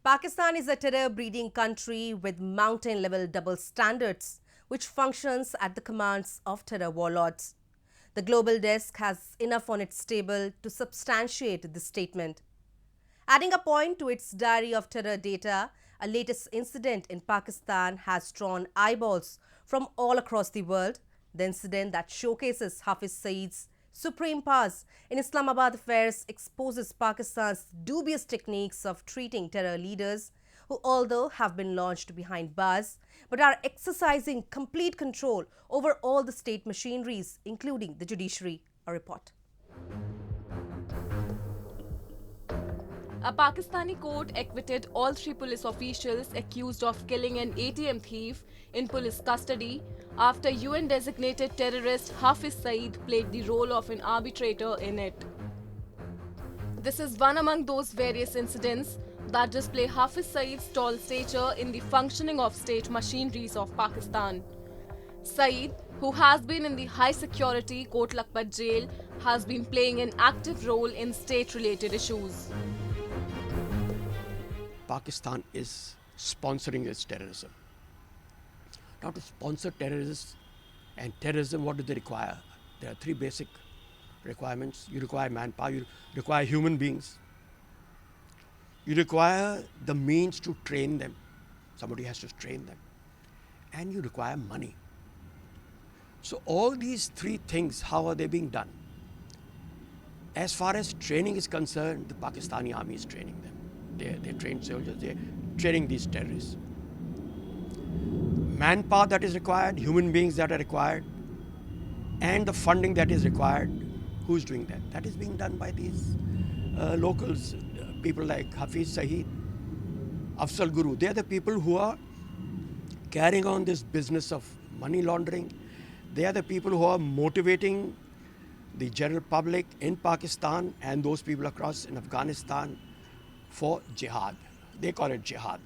Pakistan is a terror-breeding country with mountain-level double standards, which functions at the commands of terror warlords. The Global Desk has enough on its table to substantiate this statement. Adding a point to its diary of terror data, a latest incident in Pakistan has drawn eyeballs from all across the world. The incident that showcases Hafiz Saeed's supreme powers in Islamabad affairs exposes Pakistan's dubious techniques of treating terror leaders who, although have been launched behind bars, but are exercising complete control over all the state machineries, including the judiciary. A report. A Pakistani court acquitted all three police officials accused of killing an ATM thief in police custody after UN-designated terrorist Hafiz Saeed played the role of an arbitrator in it. This is one among those various incidents that display Hafiz Saeed's tall stature in the functioning of state machineries of Pakistan. Saeed, who has been in the high-security Kot Lakhpat jail, has been playing an active role in state-related issues. Pakistan is sponsoring its terrorism. Now, to sponsor terrorists and terrorism, what do they require? There are three basic requirements. You require manpower, you require human beings, you require the means to train them. Somebody has to train them. And you require money. So all these three things, how are they being done? As far as training is concerned, the Pakistani army is training them. They train soldiers, they're training these terrorists. Manpower that is required, human beings that are required, and the funding that is required, who's doing that? That is being done by these locals, people like Hafiz Saeed, Afzal Guru. They are the people who are carrying on this business of money laundering. They are the people who are motivating the general public in Pakistan and those people across in Afghanistan for jihad. They call it jihad,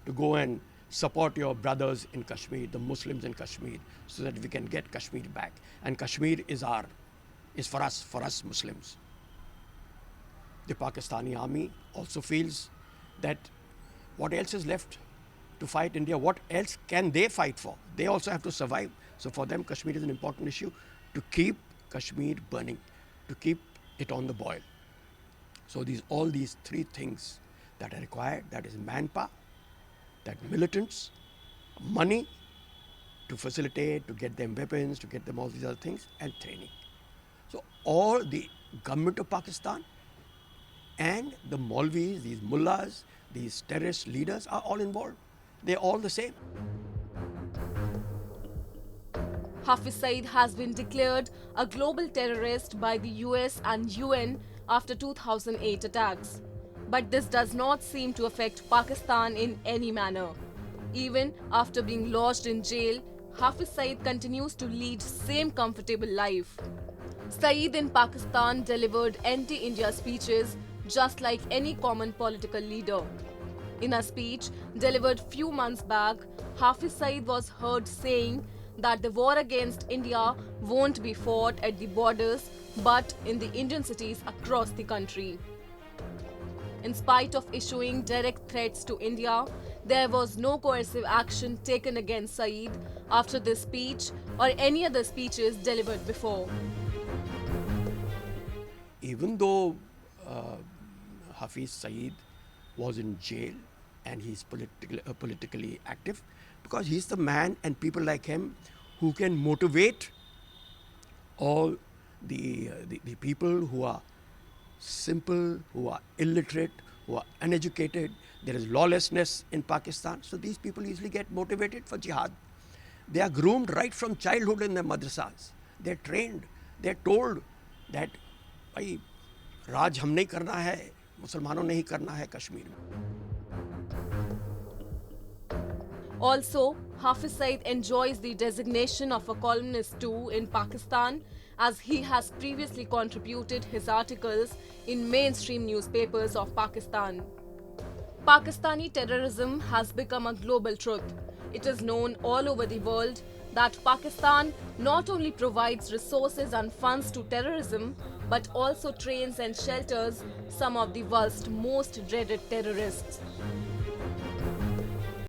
to go and support your brothers in Kashmir, the Muslims in Kashmir, so that we can get Kashmir back. And Kashmir is for us Muslims. The Pakistani army also feels that what else is left to fight India? What else can they fight for? They also have to survive. So for them, Kashmir is an important issue, to keep Kashmir burning, to keep it on the boil. So all these three things that are required, that is manpower, that militants, money to facilitate, to get them weapons, to get them all these other things, and training. So all the government of Pakistan and the Maulvis, these mullahs, these terrorist leaders are all involved. They're all the same. Hafiz Saeed has been declared a global terrorist by the US and UN after 2008 attacks. But this does not seem to affect Pakistan in any manner. Even after being lodged in jail, Hafiz Saeed continues to lead same comfortable life. Saeed in Pakistan delivered anti-India speeches just like any common political leader. In a speech delivered few months back, Hafiz Saeed was heard saying that the war against India won't be fought at the borders but in the Indian cities across the country. In spite of issuing direct threats to India, there was no coercive action taken against Saeed after this speech or any other speeches delivered before. Even though Hafiz Saeed was in jail and he's politically active, because he's the man and people like him who can motivate all the people who are simple, who are illiterate, who are uneducated. There is lawlessness in Pakistan. So these people easily get motivated for jihad. They are groomed right from childhood in their madrasas. They're trained. They're told that, भाई राज हम नहीं करना है, मुसलमानों ने ही करना है कश्मीर में. Also, Hafiz Saeed enjoys the designation of a columnist too in Pakistan, as he has previously contributed his articles in mainstream newspapers of Pakistan. Pakistani terrorism has become a global truth. It is known all over the world that Pakistan not only provides resources and funds to terrorism, but also trains and shelters some of the world's most dreaded terrorists.